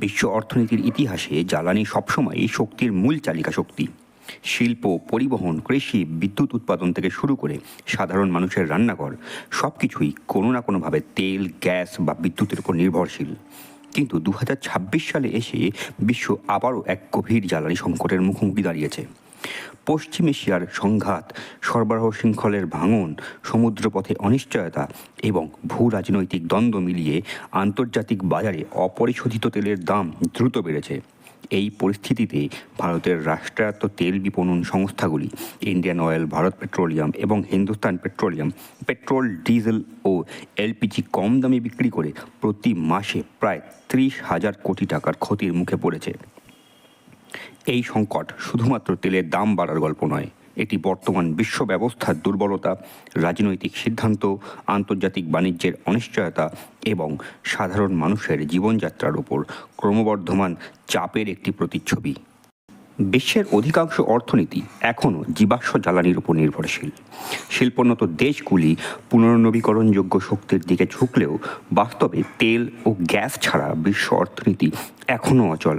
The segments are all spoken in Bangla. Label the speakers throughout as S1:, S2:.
S1: বিশ্ব অর্থনীতির ইতিহাসে জ্বালানি সবসময়ই শক্তির মূল চালিকা শক্তি। শিল্প, পরিবহন, কৃষি, বিদ্যুৎ উৎপাদন থেকে শুরু করে সাধারণ মানুষের রান্নাঘর সব কিছুই কোনো না কোনোভাবে তেল, গ্যাস বা বিদ্যুতের উপর নির্ভরশীল। কিন্তু 2026 সালে এসে বিশ্ব আবারও এক গভীর জ্বালানি সংকটের মুখোমুখি দাঁড়িয়েছে। পশ্চিম এশিয়ার সংঘাত, সরবরাহ শৃঙ্খলের ভাঙন, সমুদ্রপথে অনিশ্চয়তা এবং ভূ রাজনৈতিক দ্বন্দ্ব মিলিয়ে আন্তর্জাতিক বাজারে অপরিশোধিত তেলের দাম দ্রুত বেড়েছে। এই পরিস্থিতিতে ভারতের রাষ্ট্রায়ত্ত তেল বিপণন সংস্থাগুলি ইন্ডিয়ান অয়েল, ভারত পেট্রোলিয়াম এবং হিন্দুস্তান পেট্রোলিয়াম পেট্রোল, ডিজেল ও এলপিজি কম দামে বিক্রি করে প্রতি মাসে প্রায় 30,000 কোটি টাকার ক্ষতির মুখে পড়েছে। এই সংকট শুধুমাত্র তেলের দাম বাড়ার গল্প নয়, এটি বর্তমান বিশ্ব ব্যবস্থার দুর্বলতা, রাজনৈতিক সিদ্ধান্ত, আন্তর্জাতিক বাণিজ্যের অনিশ্চয়তা এবং সাধারণ মানুষের জীবনযাত্রার উপর ক্রমবর্ধমান চাপের একটি প্রতিচ্ছবি। বিশ্বের অধিকাংশ অর্থনীতি এখনও জীবাশ্ম জ্বালানির উপর নির্ভরশীল। শিল্পোন্নত দেশগুলি পুনর্নবীকরণযোগ্য শক্তির দিকে ঝুঁকলেও বাস্তবে তেল ও গ্যাস ছাড়া বিশ্ব অর্থনীতি এখনও অচল।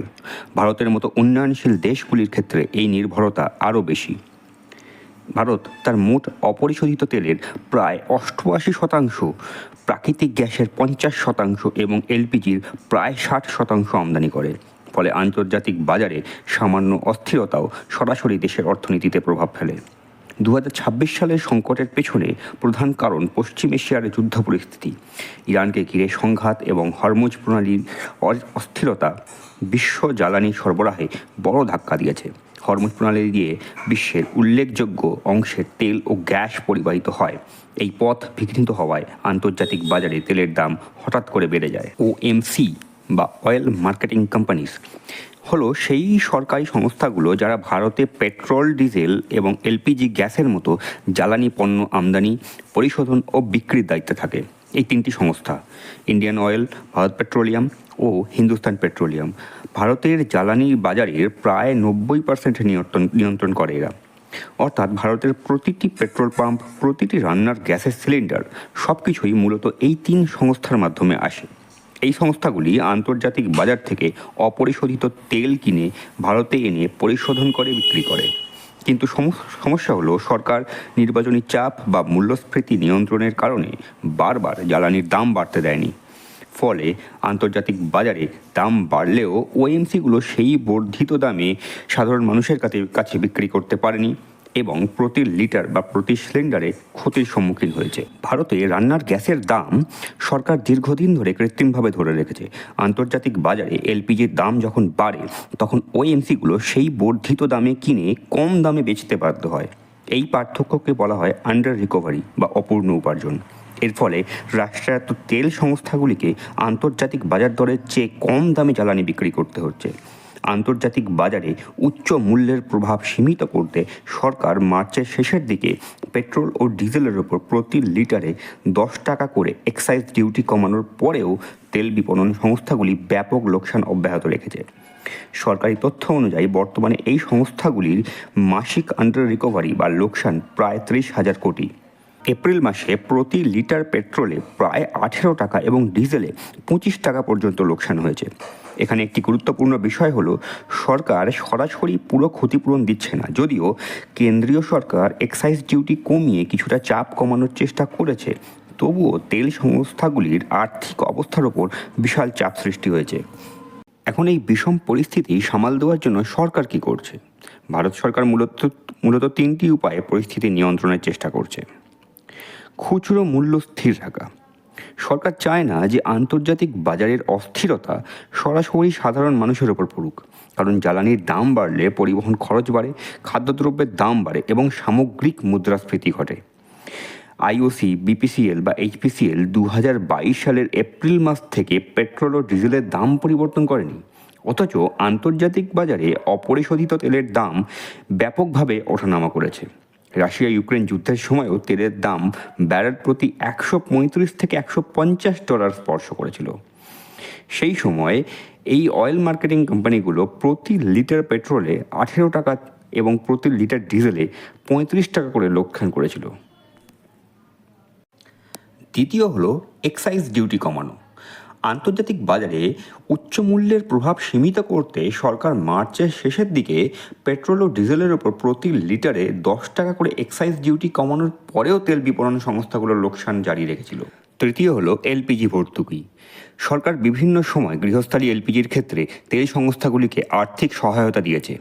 S1: ভারতের মতো উন্নয়নশীল দেশগুলির ক্ষেত্রে এই নির্ভরতা আরও বেশি। ভারত তার মোট অপরিশোধিত তেলের প্রায় 88%, প্রাকৃতিক গ্যাসের 50% এবং এলপিজির প্রায় 60% আমদানি করে। ফলে আন্তর্জাতিক বাজারে সামান্য অস্থিরতাও সরাসরি দেশের অর্থনীতিতে প্রভাব ফেলে। 2026 সালের সংকটের পেছনে প্রধান কারণ পশ্চিম এশিয়ার যুদ্ধ পরিস্থিতি, ইরানকে ঘিরে সংঘাত এবং হরমুজ প্রণালীর অস্থিরতা বিশ্ব জ্বালানি সরবরাহে বড় ধাক্কা দিয়েছে। হরমুজ প্রণালী দিয়ে বিশ্বের উল্লেখযোগ্য অংশের তেল ও গ্যাস পরিবাহিত হয়। এই পথ বিঘ্নিত হওয়ায় আন্তর্জাতিক বাজারে তেলের দাম হঠাৎ করে বেড়ে যায়। ওএমসি বা অয়েল মার্কেটিং কোম্পানিস হলো সেই সরকারি সংস্থাগুলো যারা ভারতে পেট্রোল, ডিজেল এবং এলপিজি গ্যাসের মতো জ্বালানি পণ্য আমদানি, পরিশোধন ও বিক্রির দায়িত্বে থাকে। এই তিনটি সংস্থা, ইন্ডিয়ান অয়েল, ভারত পেট্রোলিয়াম ও হিন্দুস্তান পেট্রোলিয়াম, ভারতের জ্বালানি বাজারের প্রায় 90% নিয়ন্ত্রণ করে এরা। অর্থাৎ ভারতের প্রতিটি পেট্রোল পাম্প, প্রতিটি রান্নার গ্যাসের সিলিন্ডার সব কিছুই মূলত এই তিন সংস্থার মাধ্যমে আসে। এই সংস্থাগুলি আন্তর্জাতিক বাজার থেকে অপরিশোধিত তেল কিনে ভারতে এনে পরিশোধন করে বিক্রি করে। কিন্তু সমস্যা হলো সরকার নির্বাচনী চাপ বা মূল্যস্ফীতি নিয়ন্ত্রণের কারণে বারবার জ্বালানির দাম বাড়তে দেয়নি। ফলে আন্তর্জাতিক বাজারে দাম বাড়লেও ওএমসিগুলো সেই বর্ধিত দামে সাধারণ মানুষের কাছে বিক্রি করতে পারেনি এবং প্রতি লিটার বা প্রতি সিলিন্ডারে ক্ষতির সম্মুখীন হয়েছে। ভারতে রান্নার গ্যাসের দাম সরকার দীর্ঘদিন ধরে কৃত্রিমভাবে ধরে রেখেছে। আন্তর্জাতিক বাজারে এলপিজির দাম যখন বাড়ে তখন ওএমসিগুলো সেই বর্ধিত দামে কিনে কম দামে বেচতে বাধ্য হয়। এই পার্থক্যকে বলা হয় আন্ডার রিকভারি বা অপূর্ণ উপার্জন। এর ফলে রাষ্ট্রায়ত্ত তেল সংস্থাগুলিকে আন্তর্জাতিক বাজার দরের চেয়ে কম দামে জ্বালানি বিক্রি করতে হচ্ছে। আন্তর্জাতিক বাজারে উচ্চ মূল্যের প্রভাব সীমিত করতে সরকার মার্চের শেষের দিকে পেট্রোল ও ডিজেলের ওপর প্রতি লিটারে 10 টাকা করে এক্সাইজ ডিউটি কমানোর পরেও তেল বিপণন সংস্থাগুলি ব্যাপক লোকসান অব্যাহত রেখেছে। সরকারি তথ্য অনুযায়ী বর্তমানে এই সংস্থাগুলির মাসিক আন্ডার রিকভারি বা লোকসান প্রায় 30,000 কোটি। এপ্রিল মাসে প্রতি লিটার পেট্রোলে প্রায় 18 টাকা এবং ডিজেলে 25 টাকা পর্যন্ত লোকসান হয়েছে। এখানে একটি গুরুত্বপূর্ণ বিষয় হলো সরকার সরাসরি পুরো ক্ষতিপূরণ দিচ্ছে না, যদিও কেন্দ্রীয় সরকার এক্সাইজ ডিউটি কমিয়ে কিছুটা চাপ কমানোর চেষ্টা করেছে। তবুও তেল সংস্থাগুলির আর্থিক অবস্থার ওপর বিশাল চাপ সৃষ্টি হয়েছে। এখন এই বিষম পরিস্থিতি সামাল দেওয়ার জন্য সরকার কি করছে? ভারত সরকার মূলত তিনটি উপায়ে পরিস্থিতি নিয়ন্ত্রণের চেষ্টা করছে। খুচরো মূল্য স্থির রাখা। সরকার চায় না যে আন্তর্জাতিক বাজারের অস্থিরতা সরাসরি সাধারণ মানুষের ওপর পড়ুক, কারণ জ্বালানির দাম বাড়লে পরিবহন খরচ বাড়ে, খাদ্যদ্রব্যের দাম বাড়ে এবং সামগ্রিক মুদ্রাস্ফীতি ঘটে। আইওসি, বিপিসিএল বা এইচপিসিএল 2022 সালের এপ্রিল মাস থেকে পেট্রোল ও ডিজেলের দাম পরিবর্তন করেনি। অথচ আন্তর্জাতিক বাজারে অপরিশোধিত তেলের দাম ব্যাপকভাবে ওঠানামা করেছে। রাশিয়া ইউক্রেন যুদ্ধের সময়ও তেলের দাম ব্যারেল প্রতি 135 থেকে $150 স্পর্শ করেছিল। সেই সময় এই অয়েল মার্কেটিং কোম্পানিগুলো প্রতি লিটার পেট্রোলে 18 টাকা এবং প্রতি লিটার ডিজেলে 35 টাকা করে লোকসান করেছিল। দ্বিতীয় হলো এক্সাইজ ডিউটি কমানো। আন্তর্জাতিক বাজারে উচ্চ মূল্যের প্রভাব সীমিত করতে সরকার মার্চের শেষের দিকে পেট্রোল ও ডিজেলের ওপর প্রতি লিটারে 10 টাকা করে এক্সাইজ ডিউটি কমানোর পরেও তেল বিপণন সংস্থাগুলোর লোকসান জারি রেখেছিল। তৃতীয় হলো এলপিজি ভর্তুকি। সরকার বিভিন্ন সময় গৃহস্থালী এলপিজির ক্ষেত্রে তেল সংস্থাগুলিকে আর্থিক সহায়তা দিয়েছে।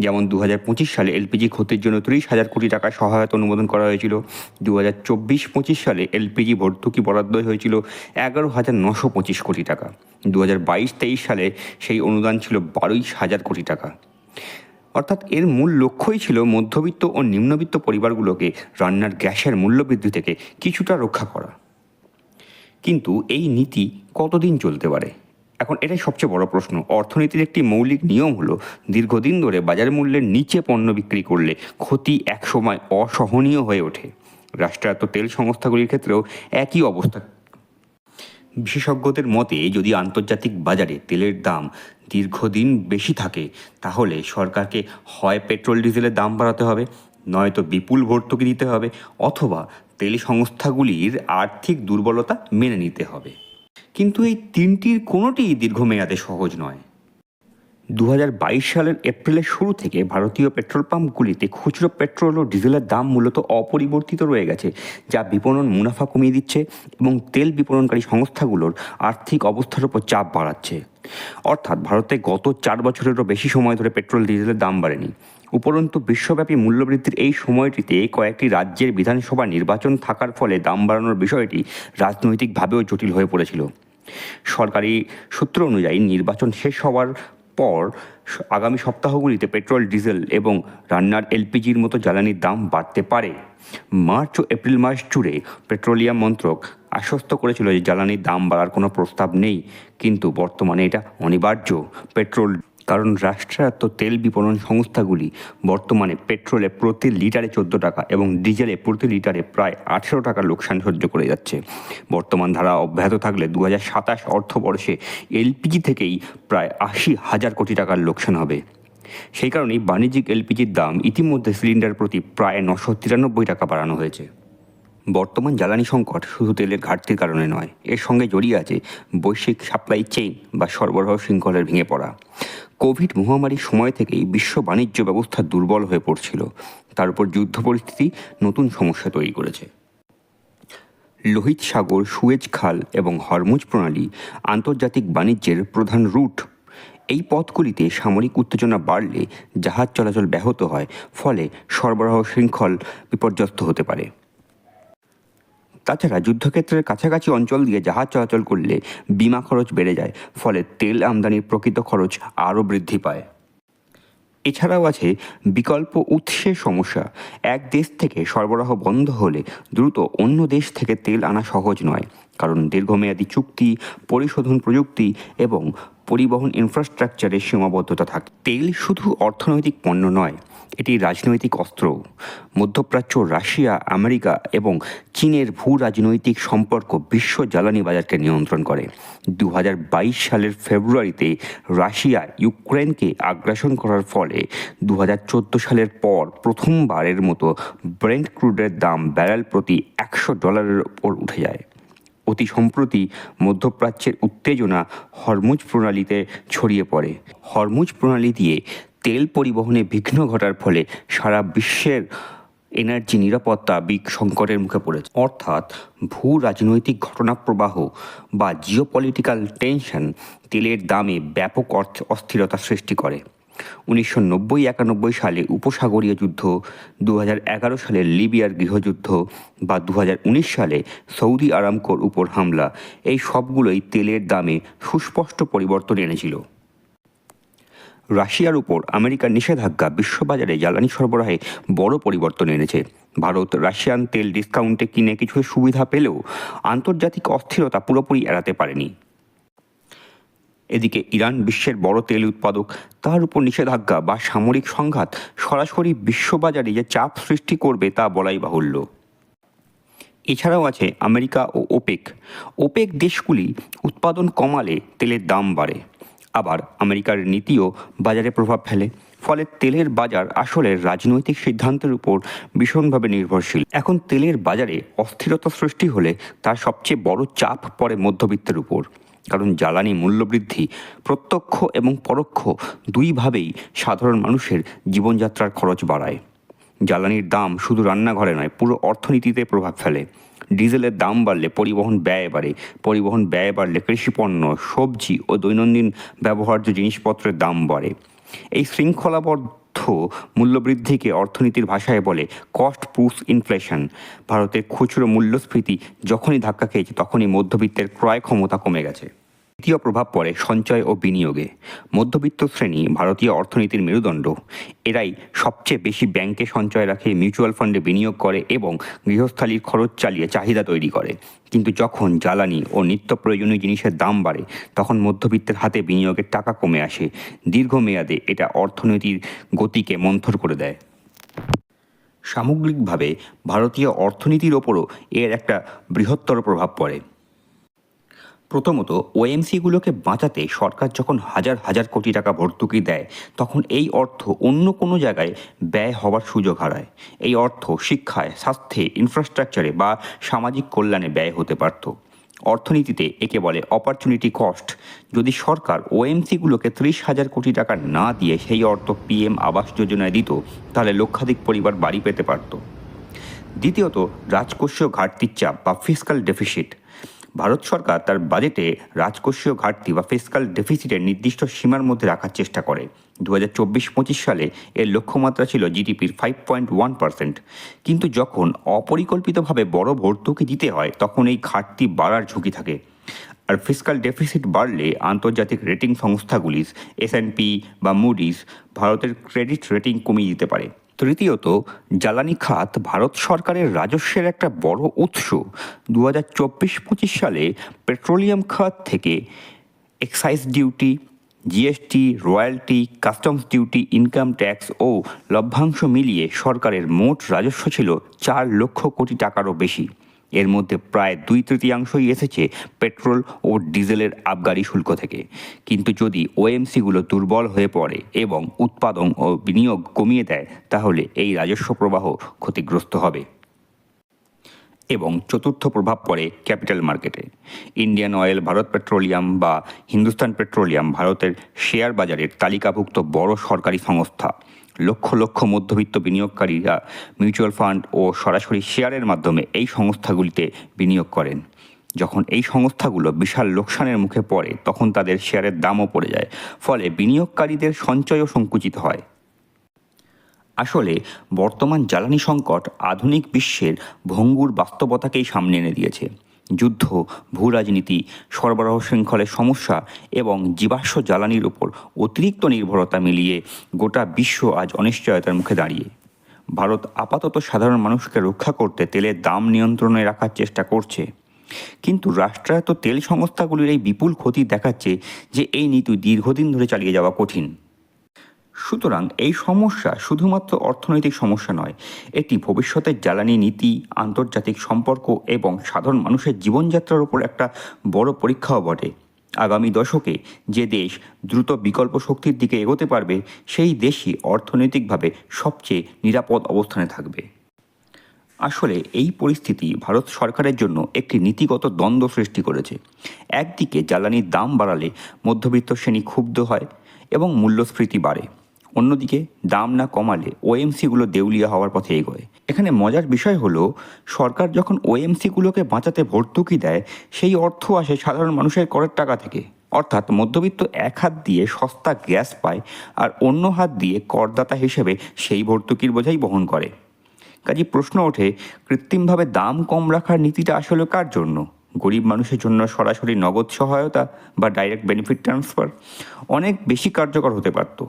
S1: যেমন 2025 সালে এলপিজি ক্ষতির জন্য 30,000 কোটি টাকা সহায়তা অনুমোদন করা হয়েছিল। 2024-25 সালে এলপিজি ভর্তুকি বরাদ্দ হয়েছিল 11,925 কোটি টাকা। 2022-23 সালে সেই অনুদান ছিল 22,000 কোটি টাকা। অর্থাৎ এর মূল লক্ষ্যই ছিল মধ্যবিত্ত ও নিম্নবিত্ত পরিবারগুলোকে রান্নার গ্যাসের মূল্যবৃদ্ধি থেকে কিছুটা রক্ষা করা। কিন্তু এই নীতি কতদিন চলতে পারে? এখন এটাই সবচেয়ে বড় প্রশ্ন। অর্থনীতির একটি মৌলিক নিয়ম হলো দীর্ঘদিন ধরে বাজার মূল্যের নিচে পণ্য বিক্রি করলে ক্ষতি একসময় অসহনীয় হয়ে ওঠে। রাষ্ট্রায়ত্ত তেল সংস্থাগুলির ক্ষেত্রেও একই অবস্থা। বিশেষজ্ঞদের মতে যদি আন্তর্জাতিক বাজারে তেলের দাম দীর্ঘদিন বেশি থাকে তাহলে সরকারকে হয় পেট্রোল ডিজেলের দাম বাড়াতে হবে, নয়তো বিপুল ভর্তুকি দিতে হবে, অথবা তেল সংস্থাগুলির আর্থিক দুর্বলতা মেনে নিতে হবে। কিন্তু এই তিনটির কোনোটিই দীর্ঘমেয়াদে সহজ নয়। 2022 সালের এপ্রিলের শুরু থেকে ভারতীয় পেট্রোল পাম্পগুলিতে খুচরো পেট্রোল ও ডিজেলের দাম মূলত অপরিবর্তিত রয়ে গেছে, যা বিপণন মুনাফা কমিয়ে দিচ্ছে এবং তেল বিপণনকারী সংস্থাগুলোর আর্থিক অবস্থার উপর চাপ বাড়াচ্ছে। অর্থাৎ ভারতে গত 4 বছরেরও বেশি সময় ধরে পেট্রোল ডিজেলের দাম বাড়েনি। উপরন্তু বিশ্বব্যাপী মূল্যবৃদ্ধির এই সময়টিতে কয়েকটি রাজ্যের বিধানসভা নির্বাচন থাকার ফলে দাম বাড়ানোর বিষয়টি রাজনৈতিকভাবেও জটিল হয়ে পড়েছিল। সরকারি সূত্র অনুযায়ী নির্বাচন শেষ হওয়ার পর আগামী সপ্তাহগুলিতে পেট্রোল, ডিজেল এবং রান্নার এলপিজির মতো জ্বালানির দাম বাড়তে পারে। মার্চ ও এপ্রিল মাস জুড়ে পেট্রোলিয়াম মন্ত্রক আশ্বস্ত করেছিল যে জ্বালানির দাম বাড়ার কোনো প্রস্তাব নেই, কিন্তু বর্তমানে এটা অনিবার্য। কারণ রাষ্ট্রায়ত্ত তেল বিপণন সংস্থাগুলি বর্তমানে পেট্রোলে প্রতি লিটারে 14 টাকা এবং ডিজেলে প্রতি লিটারে প্রায় 18 টাকার লোকসান সহ্য করে যাচ্ছে। বর্তমান ধারা অব্যাহত থাকলে 2027 অর্থবর্ষে এলপিজি থেকেই প্রায় 80,000 কোটি টাকার লোকসান হবে। সেই কারণেই বাণিজ্যিক এলপিজির দাম ইতিমধ্যে সিলিন্ডার প্রতি প্রায় 993 টাকা বাড়ানো হয়েছে। বর্তমান জ্বালানি সংকট শুধু তেলের ঘাটতির কারণে নয়, এর সঙ্গে জড়িয়ে আছে বৈশ্বিক সাপ্লাই চেইন বা সরবরাহ শৃঙ্খলের ভেঙে পড়া। কোভিড মহামারীর সময় থেকেই বিশ্ব বাণিজ্য ব্যবস্থা দুর্বল হয়ে পড়ছিল। তার উপর যুদ্ধ পরিস্থিতি নতুন সমস্যা তৈরি করেছে। লোহিত সাগর, সুয়েজ খাল এবং হরমুজ প্রণালী আন্তর্জাতিক বাণিজ্যের প্রধান রুট। এই পথগুলিতে সামরিক উত্তেজনা বাড়লে জাহাজ চলাচল ব্যাহত হয়, ফলে সরবরাহ শৃঙ্খল বিপর্যস্ত হতে পারে। তাছাড়া যুদ্ধক্ষেত্রের কাছাকাছি অঞ্চল দিয়ে জাহাজ চলাচল করলে বিমা খরচ বেড়ে যায়, ফলে তেল আমদানির প্রকৃত খরচ আরও বৃদ্ধি পায়। এছাড়াও আছে বিকল্প উৎসের সমস্যা। এক দেশ থেকে সরবরাহ বন্ধ হলে দ্রুত অন্য দেশ থেকে তেল আনা সহজ নয়, কারণ দীর্ঘমেয়াদী চুক্তি, পরিশোধন প্রযুক্তি এবং পরিবহন ইনফ্রাস্ট্রাকচারের সীমাবদ্ধতা থাকে। তেল শুধু অর্থনৈতিক পণ্য নয়, এটি রাজনৈতিক অস্ত্র। মধ্যপ্রাচ্য, রাশিয়া, আমেরিকা এবং চীনের ভূ রাজনৈতিক সম্পর্ক বিশ্ব জ্বালানি বাজারকে নিয়ন্ত্রণ করে। 2022 সালের ফেব্রুয়ারিতে রাশিয়া ইউক্রেনকে আগ্রাসন করার ফলে 2014 সালের পর প্রথমবারের মতো ব্রেন্ট ক্রুডের দাম ব্যারেল প্রতি $100 ওপর উঠে যায়। অতি সম্প্রতি মধ্যপ্রাচ্যের উত্তেজনা হরমুজ প্রণালীতে ছড়িয়ে পড়ে। হরমুজ প্রণালী দিয়ে তেল পরিবহনে বিঘ্ন ঘটার ফলে সারা বিশ্বের এনার্জি নিরাপত্তা সংকটের মুখে পড়েছে। অর্থাৎ ভূ রাজনৈতিক ঘটনাপ্রবাহ বা জিওপলিটিক্যাল টেনশন তেলের দামে ব্যাপক অস্থিরতা সৃষ্টি করে। 1990-91 সালে উপসাগরীয় যুদ্ধ, 2011 সালে লিবিয়ার গৃহযুদ্ধ বা 2019 সালে সৌদি আরামকোর উপর হামলা, এই সবগুলোই তেলের দামে সুস্পষ্ট পরিবর্তন এনেছিল। রাশিয়ার উপর আমেরিকার নিষেধাজ্ঞা বিশ্ববাজারে জ্বালানি সরবরাহে বড় পরিবর্তন এনেছে। ভারত রাশিয়ান তেল ডিসকাউন্টে কিনে কিছু সুবিধা পেলেও আন্তর্জাতিক অস্থিরতা পুরোপুরি এড়াতে পারেনি। এদিকে ইরান বিশ্বের বড় তেল উৎপাদক, তার উপর নিষেধাজ্ঞা বা সামরিক সংঘাত সরাসরি বিশ্ববাজারে যে চাপ সৃষ্টি করবে তা বলাই বাহুল্য। এছাড়াও আছে আমেরিকা ও ওপেক দেশগুলি উৎপাদন কমালে তেলের দাম বাড়ে। আবার আমেরিকার নীতিও বাজারে প্রভাব ফেলে, ফলে তেলের বাজার আসলে রাজনৈতিক সিদ্ধান্তের উপর ভীষণভাবে নির্ভরশীল। এখন তেলের বাজারে অস্থিরতা সৃষ্টি হলে তার সবচেয়ে বড় চাপ পড়ে মধ্যবিত্তের উপর। কারণ জ্বালানি মূল্যবৃদ্ধি প্রত্যক্ষ এবং পরোক্ষ দুইভাবেই সাধারণ মানুষের জীবনযাত্রার খরচ বাড়ায়। জ্বালানির দাম শুধু রান্নাঘরে নয়, পুরো অর্থনীতিতে প্রভাব ফেলে। ডিজেলের দাম বাড়লে পরিবহন ব্যয় বাড়ে, পরিবহন ব্যয় বাড়লে কৃষিপণ্য, সবজি ও দৈনন্দিন ব্যবহার্য জিনিসপত্রের দাম বাড়ে। এই শৃঙ্খলাবদ্ধ মূল্যবৃদ্ধিকে অর্থনীতির ভাষায় বলে কস্ট পুশ ইনফ্লেশন। ভারতের খুচরো মূল্যস্ফীতি যখনই ধাক্কা খেয়েছে, তখনই মধ্যবিত্তের ক্রয় ক্ষমতা কমে গেছে। দ্বিতীয় প্রভাব পড়ে সঞ্চয় ও বিনিয়োগে। মধ্যবিত্ত শ্রেণী ভারতীয় অর্থনীতির মেরুদণ্ড। এরাই সবচেয়ে বেশি ব্যাংকে সঞ্চয় রাখে, মিউচুয়াল ফান্ডে বিনিয়োগ করে এবং গৃহস্থালির খরচ চালিয়ে চাহিদা তৈরি করে। কিন্তু যখন জ্বালানি ও নিত্য প্রয়োজনীয় জিনিসের দাম বাড়ে, তখন মধ্যবিত্তের হাতে বিনিয়োগের টাকা কমে আসে। দীর্ঘমেয়াদে এটা অর্থনীতির গতিকে মন্থর করে দেয়। সামগ্রিকভাবে ভারতীয় অর্থনীতির ওপরও এর একটা বৃহত্তর প্রভাব পড়ে। প্রথমত, ওএমসিগুলোকে বাঁচাতে সরকার যখন হাজার হাজার কোটি টাকা ভর্তুকি দেয়, তখন এই অর্থ অন্য কোনো জায়গায় ব্যয় হওয়ার সুযোগ হারায়। এই অর্থ শিক্ষায়, স্বাস্থ্যে, ইনফ্রাস্ট্রাকচারে বা সামাজিক কল্যাণে ব্যয় হতে পারত। অর্থনীতিতে একে বলে অপরচুনিটি কস্ট। যদি সরকার ওএমসিগুলোকে 30,000 কোটি টাকা না দিয়ে সেই অর্থ পিএম আবাস যোজনায় দিত, তাহলে লক্ষাধিক পরিবার বাড়ি পেতে পারত। দ্বিতীয়ত, রাজকোষীয় ঘাটতির চাপ বা ফিসকাল ডেফিসিট। ভারত সরকার তার বাজেটে রাজকোষীয় ঘাটতি বা ফিসকাল ডেফিসিটের নির্দিষ্ট সীমার মধ্যে রাখার চেষ্টা করে। 2024-25 সালে এর লক্ষ্যমাত্রা ছিল জিডিপির 5.1%। কিন্তু যখন অপরিকল্পিতভাবে বড় ভর্তুকি দিতে হয়, তখন এই ঘাটতি বাড়ার ঝুঁকি থাকে। আর ফিসকাল ডেফিসিট বাড়লে আন্তর্জাতিক রেটিং সংস্থাগুলি S&P বা মুডিস ভারতের ক্রেডিট রেটিং কমিয়ে দিতে পারে। তৃতীয়ত, জ্বালানি খাত ভারত সরকারের রাজস্বের একটা বড় উৎস। 2024-25 সালে পেট্রোলিয়াম খাত থেকে excise duty, GST, royalty, customs duty, income tax ও লভ্যাংশ মিলিয়ে সরকারের মোট রাজস্ব ছিল 4 লক্ষ কোটি টাকারও বেশি। এর মধ্যে প্রায় 2/3 এসেছে পেট্রোল ও ডিজেলের আবগারি শুল্ক থেকে। কিন্তু যদি ওএমসিগুলো দুর্বল হয়ে পড়ে এবং উৎপাদন ও বিনিয়োগ কমিয়ে দেয়, তাহলে এই রাজস্ব প্রবাহ ক্ষতিগ্রস্ত হবে। এবং চতুর্থ প্রভাব পড়ে ক্যাপিটাল মার্কেটে। ইন্ডিয়ান অয়েল, ভারত পেট্রোলিয়াম বা হিন্দুস্তান পেট্রোলিয়াম ভারতের শেয়ার বাজারের তালিকাভুক্ত বড় সরকারি সংস্থা। লক্ষ লক্ষ মধ্যবিত্ত বিনিয়োগকারীরা মিউচুয়াল ফান্ড ও সরাসরি শেয়ারের মাধ্যমে এই সংস্থাগুলিতে বিনিয়োগ করেন। যখন এই সংস্থাগুলো বিশাল লোকসানের মুখে পড়ে, তখন তাদের শেয়ারের দামও পড়ে যায়, ফলে বিনিয়োগকারীদের সঞ্চয়ও সংকুচিত হয়। আসলে বর্তমান জ্বালানি সংকট আধুনিক বিশ্বের ভঙ্গুর বাস্তবতাকেই সামনে এনে দিয়েছে। যুদ্ধ, ভূ রাজনীতি, সরবরাহ শৃঙ্খলের সমস্যা এবং জীবাশ্ম জ্বালানির উপর অতিরিক্ত নির্ভরতা মিলিয়ে গোটা বিশ্ব আজ অনিশ্চয়তার মুখে দাঁড়িয়ে। ভারত আপাতত সাধারণ মানুষকে রক্ষা করতে তেলের দাম নিয়ন্ত্রণে রাখার চেষ্টা করছে, কিন্তু রাষ্ট্রায়ত্ত তেল সংস্থাগুলির এই বিপুল ক্ষতি দেখাচ্ছে যে এই নীতি দীর্ঘদিন ধরে চালিয়ে যাওয়া কঠিন। সুতরাং এই সমস্যা শুধুমাত্র অর্থনৈতিক সমস্যা নয়, এটি ভবিষ্যতের জ্বালানি নীতি, আন্তর্জাতিক সম্পর্ক এবং সাধারণ মানুষের জীবনযাত্রার উপর একটা বড় পরীক্ষাও বটে। আগামী দশকে যে দেশ দ্রুত বিকল্প শক্তির দিকে এগোতে পারবে, সেই দেশই অর্থনৈতিকভাবে সবচেয়ে নিরাপদ অবস্থানে থাকবে। আসলে এই পরিস্থিতি ভারত সরকারের জন্য একটি নীতিগত দ্বন্দ্ব সৃষ্টি করেছে। একদিকে জ্বালানির দাম বাড়ালে মধ্যবিত্ত শ্রেণী ক্ষুব্ধ হয় এবং মূল্যস্ফীতি বাড়ে, অন্যদিকে দাম না কমালে ওএমসিগুলো দেউলিয়া হওয়ার পথে এগোয়। এখানে মজার বিষয় হলো, সরকার যখন ওএমসিগুলোকে বাঁচাতে ভর্তুকি দেয়, সেই অর্থ আসে সাধারণ মানুষের করের টাকা থেকে। অর্থাৎ মধ্যবিত্ত এক হাত দিয়ে সস্তা গ্যাস পায় আর অন্য হাত দিয়ে করদাতা হিসেবে সেই ভর্তুকির বোঝাই বহন করে। কাজে প্রশ্ন ওঠে, কৃত্রিমভাবে দাম কম রাখার নীতিটা আসলে কার জন্য? গরিব মানুষের জন্য সরাসরি নগদ সহায়তা বা ডাইরেক্ট বেনিফিট ট্রান্সফার অনেক বেশি কার্যকর হতে পারত।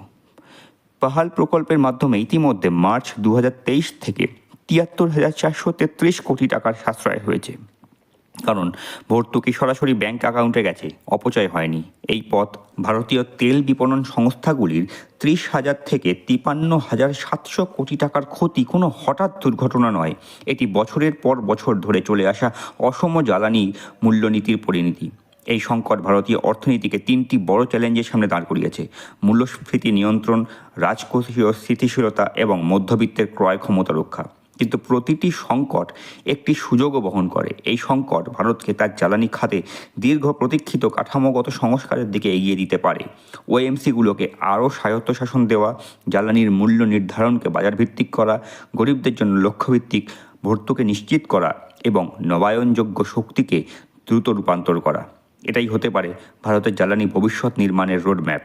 S1: পাহাল প্রকল্পের মাধ্যমে ইতিমধ্যে মার্চ 2023 থেকে 73,433 কোটি টাকার সাশ্রয় হয়েছে, কারণ ভর্তুকি সরাসরি ব্যাংক অ্যাকাউন্টে গেছে, অপচয় হয়নি। এই পথ ভারতীয় তেল বিপণন সংস্থাগুলির 30,000 থেকে 53,700 কোটি টাকার ক্ষতি কোনো হঠাৎ দুর্ঘটনা নয়। এটি বছরের পর বছর ধরে চলে আসা অসম জ্বালানি মূল্যনীতির পরিণতি। এই সংকট ভারতীয় অর্থনীতিকে 3টি বড় চ্যালেঞ্জের সামনে দাঁড় করিয়েছে: মূল্যস্ফীতি নিয়ন্ত্রণ, রাজকোষীয় স্থিতিশীলতা এবং মধ্যবিত্তের ক্রয় ক্ষমতা রক্ষা। কিন্তু প্রতিটি সংকট একটি সুযোগও বহন করে। এই সংকট ভারতকে তার জ্বালানি খাতে দীর্ঘ প্রতীক্ষিত কাঠামোগত সংস্কারের দিকে এগিয়ে দিতে পারে। ওএমসিগুলোকে আরও স্বায়ত্তশাসন দেওয়া, জ্বালানির মূল্য নির্ধারণকে বাজারভিত্তিক করা, গরিবদের জন্য লক্ষ্যভিত্তিক ভর্তুকি নিশ্চিত করা এবং নবায়নযোগ্য শক্তিকে দ্রুত রূপান্তর করা, এটাই হতে পারে ভারতের জ্বালানি ভবিষ্যৎ নির্মাণের রোডম্যাপ।